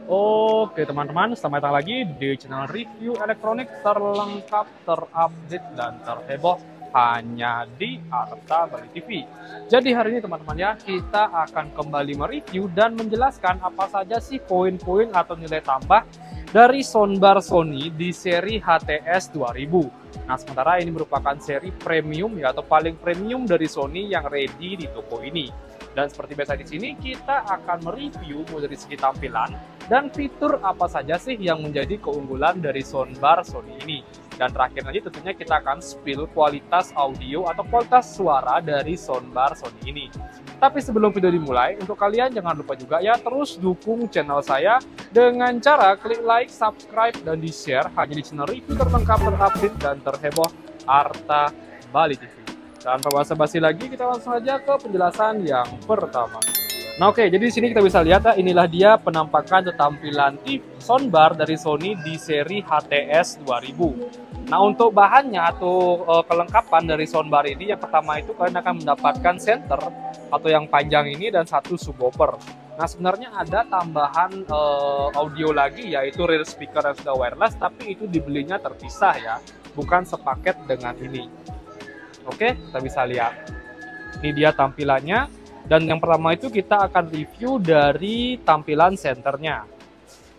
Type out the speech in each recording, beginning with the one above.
Oke teman-teman, selamat datang lagi di channel review elektronik terlengkap, terupdate, dan terheboh hanya di Arta Bali TV. Jadi hari ini teman-teman ya, kita akan kembali mereview dan menjelaskan apa saja sih poin-poin atau nilai tambah dari soundbar Sony di seri HTS 2000. Nah, sementara ini merupakan seri premium ya, atau paling premium dari Sony yang ready di toko ini. Dan seperti biasa di sini kita akan mereview mulai dari segi tampilan dan fitur apa saja sih yang menjadi keunggulan dari soundbar Sony ini. Dan terakhir nanti tentunya kita akan spill kualitas audio atau kualitas suara dari soundbar Sony ini. Tapi sebelum video dimulai, untuk kalian jangan lupa juga ya terus dukung channel saya dengan cara klik like, subscribe, dan di-share hanya di channel review terlengkap, terupdate, dan terheboh Arta Bali TV. Tanpa basa-basi lagi, kita langsung aja ke penjelasan yang pertama. Nah oke, jadi di sini kita bisa lihat ya, inilah dia penampakan atau tampilan TV soundbar dari Sony di seri HTS 2000. Nah untuk bahannya atau kelengkapan dari soundbar ini, yang pertama itu kalian akan mendapatkan center atau yang panjang ini dan satu subwoofer. Nah sebenarnya ada tambahan audio lagi, yaitu rear speaker yang sudah wireless, tapi itu dibelinya terpisah ya, bukan sepaket dengan ini. Oke, kita bisa lihat. Ini dia tampilannya. Dan yang pertama itu kita akan review dari tampilan senternya.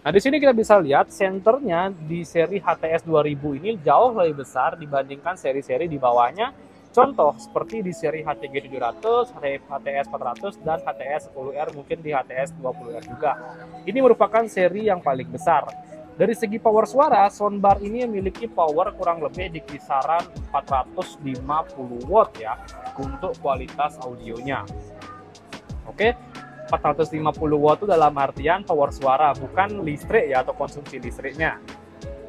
Nah, di sini kita bisa lihat senternya di seri HTS 2000 ini jauh lebih besar dibandingkan seri-seri di bawahnya. Contoh seperti di seri HTG 700, HTS 400, dan HTS 10R, mungkin di HTS 20R juga. Ini merupakan seri yang paling besar. Dari segi power suara, soundbar ini memiliki power kurang lebih di kisaran 450 watt ya untuk kualitas audionya. Oke, 450 watt itu dalam artian power suara, bukan listrik ya atau konsumsi listriknya.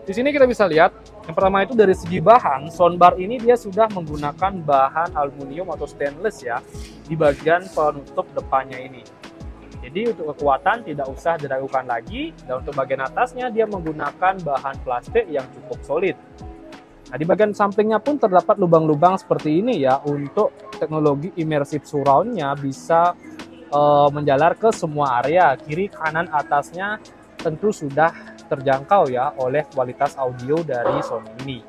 Di sini kita bisa lihat, yang pertama itu dari segi bahan, soundbar ini dia sudah menggunakan bahan aluminium atau stainless ya di bagian penutup depannya ini. Jadi untuk kekuatan tidak usah diragukan lagi, dan untuk bagian atasnya dia menggunakan bahan plastik yang cukup solid. Nah di bagian sampingnya pun terdapat lubang-lubang seperti ini ya, untuk teknologi immersive surround-nya bisa menjalar ke semua area, kiri, kanan, atasnya tentu sudah terjangkau ya oleh kualitas audio dari Sony ini.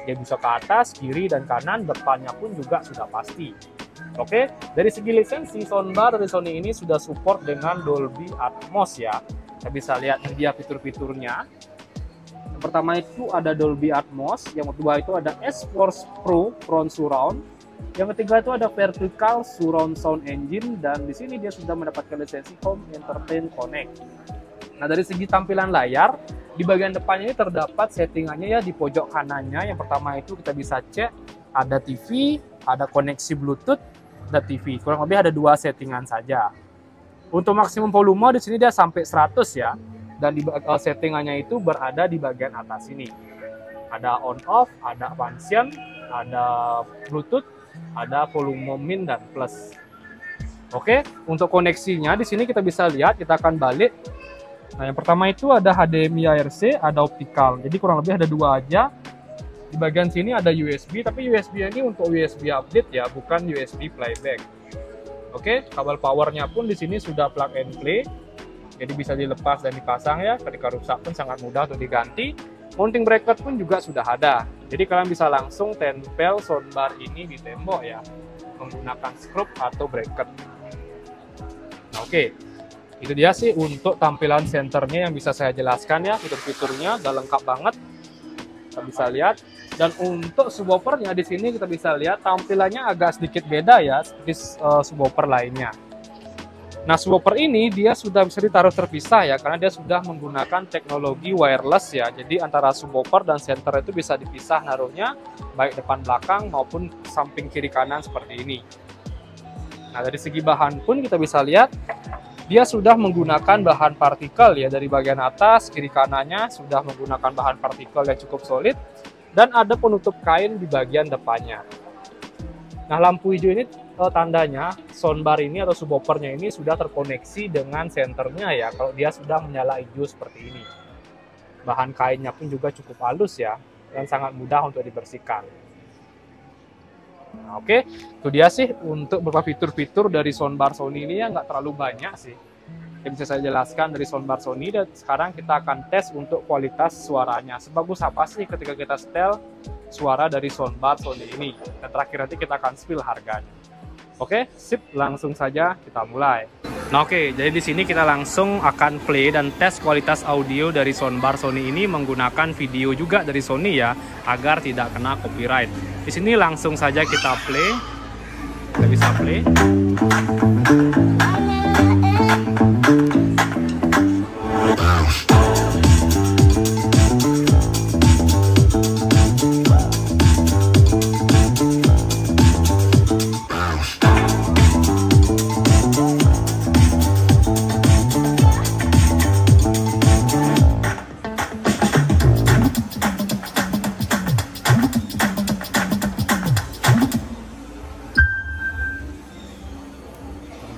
Dia bisa ke atas, kiri, dan kanan, depannya pun juga sudah pasti. Oke, dari segi lisensi, soundbar dari Sony ini sudah support dengan Dolby Atmos ya. Kita bisa lihat dia fitur-fiturnya. Yang pertama itu ada Dolby Atmos, yang kedua itu ada S-Force Pro Front Surround, yang ketiga itu ada Vertical Surround Sound Engine, dan di sini dia sudah mendapatkan lisensi Home Entertain Connect. Nah dari segi tampilan layar, di bagian depannya ini terdapat settingannya ya di pojok kanannya. Yang pertama itu kita bisa cek ada TV, ada koneksi Bluetooth, ada TV. Kurang lebih ada dua settingan saja. Untuk maksimum volume di sini dia sampai 100 ya. Dan di settingannya itu berada di bagian atas ini. Ada on off, ada function, ada Bluetooth, ada volume min dan plus. Oke, untuk koneksinya di sini kita bisa lihat, kita akan balik. Nah, yang pertama itu ada HDMI ARC, ada optical. Jadi kurang lebih ada dua aja. Di bagian sini ada USB, tapi USB ini untuk USB update ya, bukan USB playback. Oke, kabel powernya pun di sini sudah plug and play, jadi bisa dilepas dan dipasang ya. Ketika rusak pun sangat mudah untuk diganti. Mounting bracket pun juga sudah ada, jadi kalian bisa langsung tempel soundbar ini di tembok ya, menggunakan skrup atau bracket. Nah, oke, itu dia sih untuk tampilan senternya yang bisa saya jelaskan ya. Fitur-fiturnya udah lengkap banget, kita bisa lihat. Dan untuk subwoofernya di sini kita bisa lihat tampilannya agak sedikit beda ya seperti subwoofer lainnya. Nah subwoofer ini dia sudah bisa ditaruh terpisah ya, karena dia sudah menggunakan teknologi wireless ya. Jadi antara subwoofer dan center itu bisa dipisah naruhnya, baik depan belakang maupun samping kiri kanan seperti ini. Nah dari segi bahan pun kita bisa lihat dia sudah menggunakan bahan partikel ya, dari bagian atas kiri kanannya sudah menggunakan bahan partikel yang cukup solid. Dan ada penutup kain di bagian depannya. Nah lampu hijau ini tandanya soundbar ini atau subwoofernya ini sudah terkoneksi dengan senternya ya, kalau dia sudah menyala hijau seperti ini. Bahan kainnya pun juga cukup halus ya, dan sangat mudah untuk dibersihkan. Nah, oke, itu dia sih untuk beberapa fitur-fitur dari soundbar Sony ini ya, nggak terlalu banyak sih. yang bisa saya jelaskan dari soundbar Sony. Dan sekarang kita akan tes untuk kualitas suaranya. Sebagus apa sih ketika kita setel suara dari soundbar Sony ini. Dan terakhir nanti kita akan spill harganya. Oke, sip, langsung saja kita mulai. Nah oke, jadi di sini kita langsung akan play dan tes kualitas audio dari soundbar Sony ini menggunakan video juga dari Sony ya, agar tidak kena copyright. Di sini langsung saja kita play. Kita bisa play.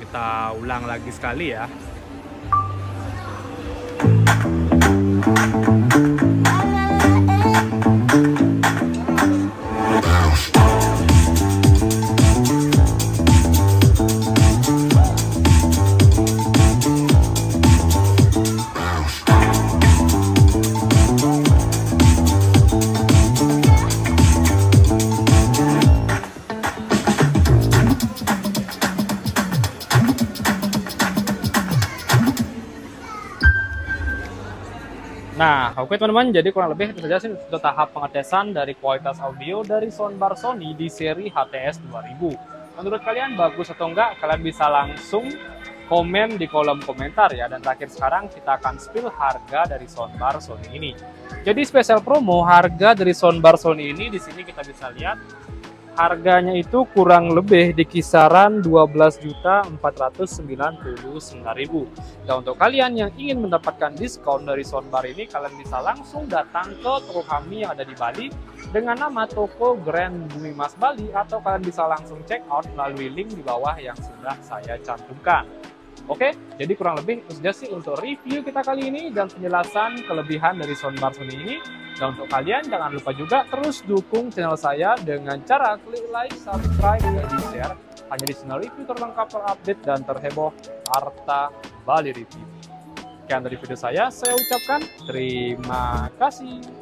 Kita ulang lagi sekali ya. Nah, oke teman-teman, jadi kurang lebih itu saja sih untuk tahap pengetesan dari kualitas audio dari soundbar Sony di seri HTS 2000. Menurut kalian bagus atau enggak? Kalian bisa langsung komen di kolom komentar ya. Dan terakhir sekarang kita akan spill harga dari soundbar Sony ini. Jadi spesial promo harga dari soundbar Sony ini di sini kita bisa lihat harganya itu kurang lebih di kisaran 12.499.000. Dan untuk kalian yang ingin mendapatkan diskon dari soundbar ini, kalian bisa langsung datang ke toko kami yang ada di Bali dengan nama toko Grand Bumi Mas Bali, atau kalian bisa langsung check out melalui link di bawah yang sudah saya cantumkan. Oke, jadi kurang lebih itu saja sih untuk review kita kali ini dan penjelasan kelebihan dari soundbar Sony ini. Dan untuk kalian jangan lupa juga terus dukung channel saya dengan cara klik like, subscribe, dan share hanya di channel review terlengkap, terupdate, dan terheboh Arta Bali Review. Sekian dari video saya ucapkan terima kasih.